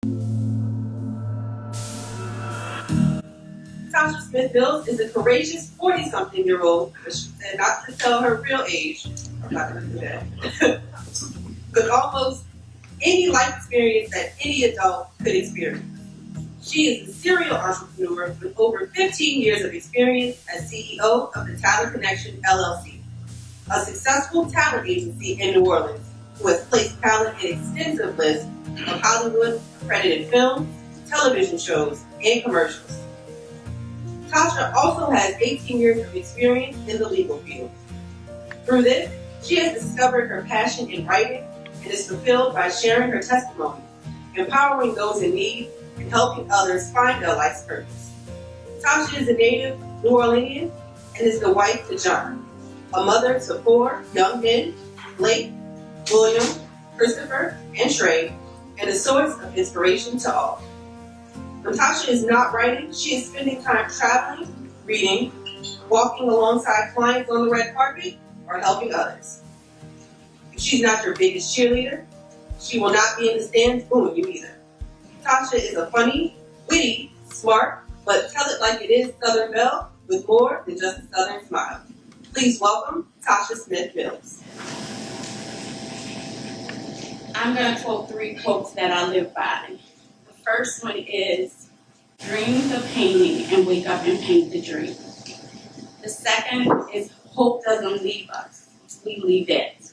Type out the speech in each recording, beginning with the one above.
Tasha Smith-Mills is a courageous 40-something-year-old, but she said not to tell her real age. I'm not going to do that. With almost any life experience that any adult could experience. She is a serial entrepreneur with over 15 years of experience as CEO of the Talent Connection, LLC, a successful talent agency in New Orleans who has placed talent in extensive lists of Hollywood accredited films, television shows, and commercials. Tasha also has 18 years of experience in the legal field. Through this, she has discovered her passion in writing and is fulfilled by sharing her testimony, empowering those in need, and helping others find their life's purpose. Tasha is a native New Orleanian and is the wife to John, a mother to 4 young men, Blake, William, Christopher, and Trey, and a source of inspiration to all. When Tasha is not writing, she is spending time traveling, reading, walking alongside clients on the red carpet, or helping others. If she's not your biggest cheerleader, she will not be in the stands booing you either. Tasha is a funny, witty, smart, but tell it like it is Southern belle with more than just a Southern smile. Please welcome Tasha Smith-Mills. I'm going to quote 3 quotes that I live by. The first one is, dream the painting and wake up and paint the dream. The second is, hope doesn't leave us, we leave it.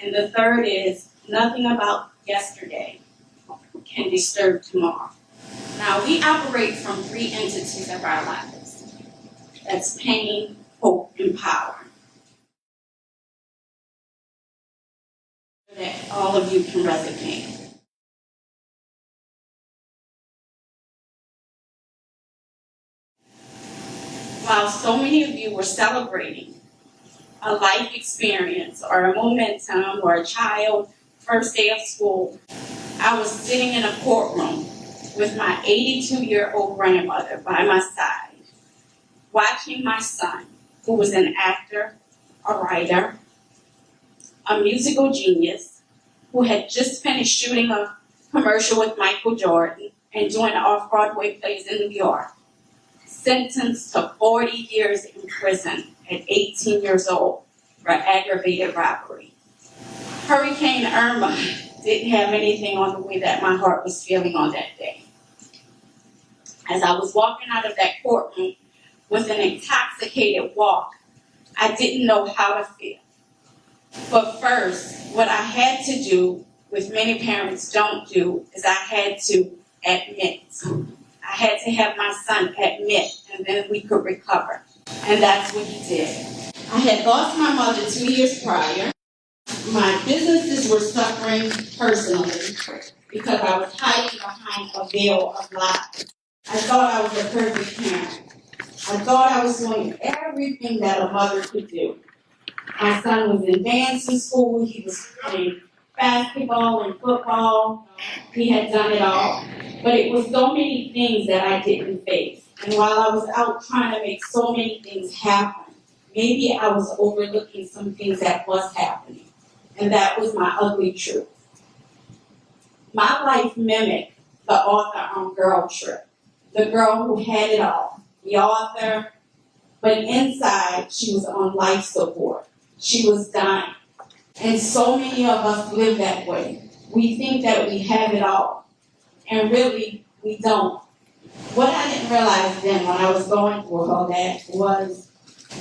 And the third is, nothing about yesterday can disturb tomorrow. Now, we operate from 3 entities of our lives. That's pain, hope, and power. That all of you can resonate. While so many of you were celebrating a life experience or a momentum or a child first day of school, I was sitting in a courtroom with my 82-year-old grandmother by my side, watching my son, who was an actor, a writer, a musical genius, who had just finished shooting a commercial with Michael Jordan and doing off-Broadway plays in New York, sentenced to 40 years in prison at 18 years old for aggravated robbery. Hurricane Irma didn't have anything on the way that my heart was feeling on that day. As I was walking out of that courtroom with an intoxicated walk, I didn't know how to feel. But first, what I had to do, which many parents don't do, is I had to admit. I had to have my son admit, and then we could recover. And that's what he did. I had lost my mother 2 years prior. My businesses were suffering personally because I was hiding behind a veil of lies. I thought I was a perfect parent. I thought I was doing everything that a mother could do. My son was in dancing school. He was playing basketball and football. He had done it all. But it was so many things that I didn't face. And while I was out trying to make so many things happen, maybe I was overlooking some things that was happening. And that was my ugly truth. My life mimicked the author on Girl Trip. The girl who had it all. The author, but inside she was on life support. She was dying. And so many of us live that way. We think that we have it all. And really, we don't. What I didn't realize then when I was going through all that was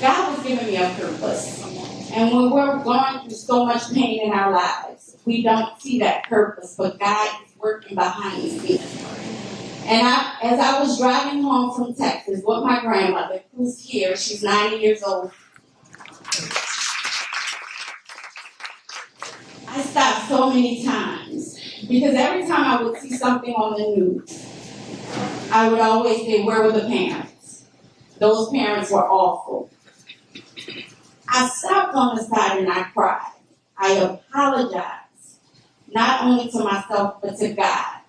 God was giving me a purpose. And when we're going through so much pain in our lives, we don't see that purpose, but God is working behind the scenes. And as I was driving home from Texas with my grandmother, who's here, she's 90 years old, I stopped so many times because every time I would see something on the news, I would always say, where were the parents? Those parents were awful. I stopped on the side and I cried. I apologized, not only to myself, but to God.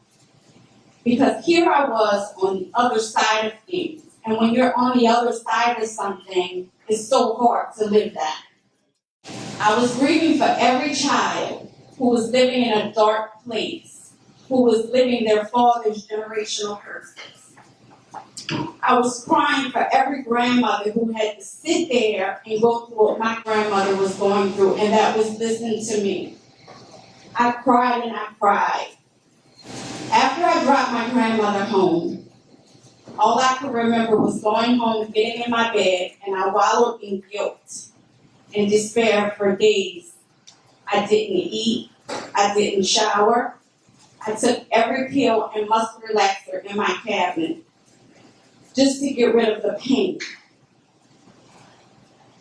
Because here I was on the other side of things. And when you're on the other side of something, it's so hard to live that. I was grieving for every child who was living in a dark place, who was living their father's generational curses. I was crying for every grandmother who had to sit there and go through what my grandmother was going through, and that was listening to me. I cried and I cried. After I dropped my grandmother home, all I could remember was going home, getting in my bed, and I wallowed in guilt and despair for days. I didn't eat. I didn't shower. I took every pill and muscle relaxer in my cabinet just to get rid of the pain.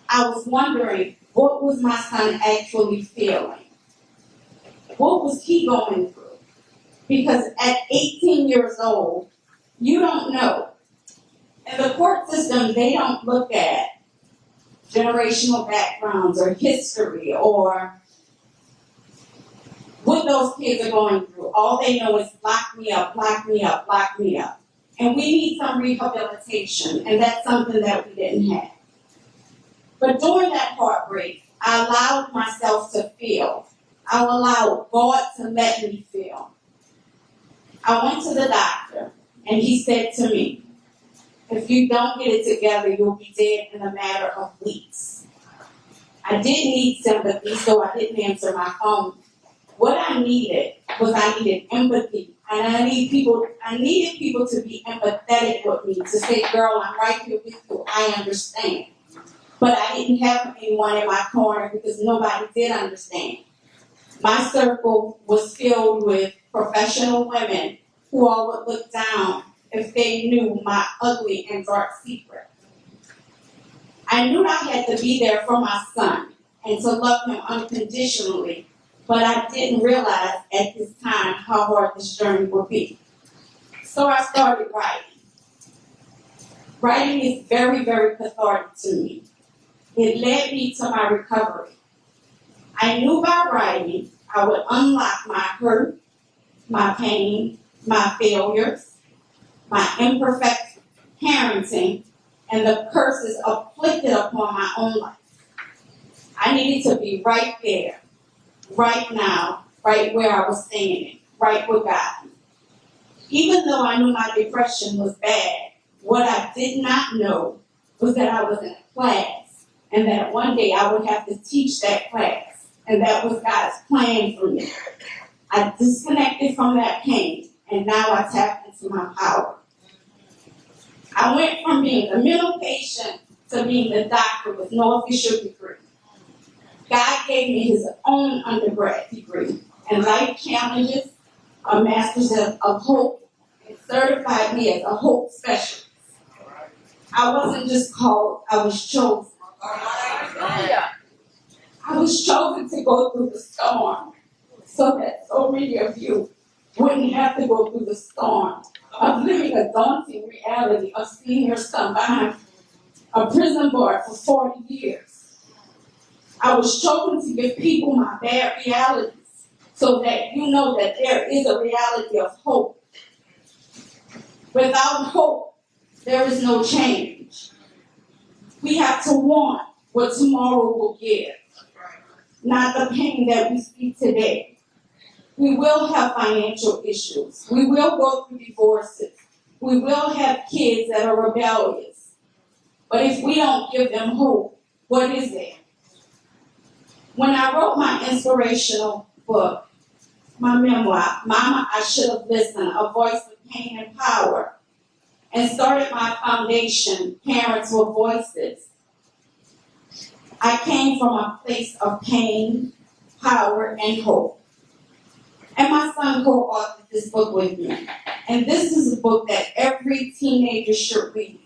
I was wondering, what was my son actually feeling? What was he going through? Because at 18 years old, you don't know. In the court system, they don't look at generational backgrounds or history or what those kids are going through. All they know is lock me up, lock me up, lock me up. And we need some rehabilitation, and that's something that we didn't have. But during that heartbreak, I allowed myself to feel. I allowed God to let me feel. I went to the doctor, and he said to me, if you don't get it together, you'll be dead in a matter of weeks. I didn't need sympathy, so I didn't answer my phone. What I needed was empathy. And I needed people to be empathetic with me, to say, girl, I'm right here with you. I understand. But I didn't have anyone in my corner because nobody did understand. My circle was filled with professional women who all would look down if they knew my ugly and dark secret. I knew I had to be there for my son and to love him unconditionally, but I didn't realize at this time how hard this journey would be. So I started writing. Writing is very, very cathartic to me. It led me to my recovery. I knew by writing I would unlock my hurt, my pain, my failures, my imperfect parenting, and the curses afflicted upon my own life. I needed to be right there, right now, right where I was standing, right with God. Even though I knew my depression was bad, what I did not know was that I was in a class and that one day I would have to teach that class. And that was God's plan for me. I disconnected from that pain, and now I tapped into my power. I went from being a mental patient to being the doctor with no official degree. God gave me his own undergrad degree in life challenges, a master's of hope, and certified me as a hope specialist. I wasn't just called, I was chosen. I was chosen to go through the storm so that so many of you wouldn't have to go through the storm of living a daunting reality of seeing your son behind a prison bar for 40 years. I was chosen to give people my bad realities so that you know that there is a reality of hope. Without hope, there is no change. We have to want what tomorrow will give, not the pain that we see today. We will have financial issues. We will go through divorces. We will have kids that are rebellious. But if we don't give them hope, what is there? When I wrote my inspirational book, my memoir, Mama, I Should Have Listened, A Voice of Pain and Power, and started my foundation, Parents with Voices, I came from a place of pain, power, and hope. And my son co-authored this book with me. And this is a book that every teenager should read.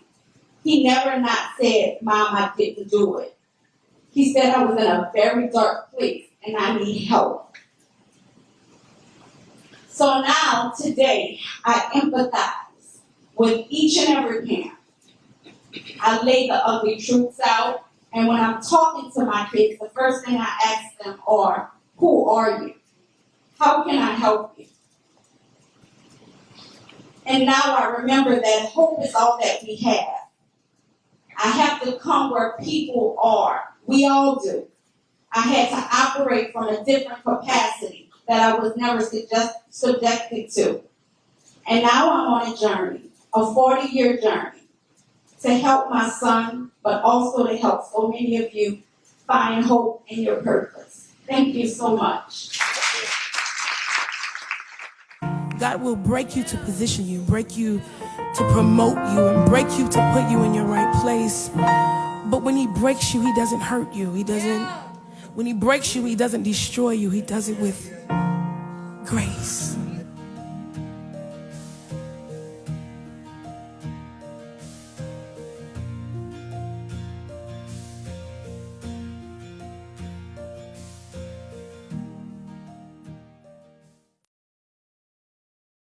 He never not said, Mom, I didn't do it. He said I was in a very dark place and I need help. So now, today, I empathize with each and every parent. I lay the ugly truths out. And when I'm talking to my kids, the first thing I ask them are, who are you? How can I help you? And now I remember that hope is all that we have. I have to come where people are. We all do. I had to operate from a different capacity. that I was never subjected to. And now I'm on a journey, a 40-year journey, to help my son, but also to help so many of you find hope in your purpose. Thank you so much. God will break you to position you, break you to promote you, and break you to put you in your right place. But when he breaks you, he doesn't hurt you. When he breaks you, he doesn't destroy you. He does it with grace.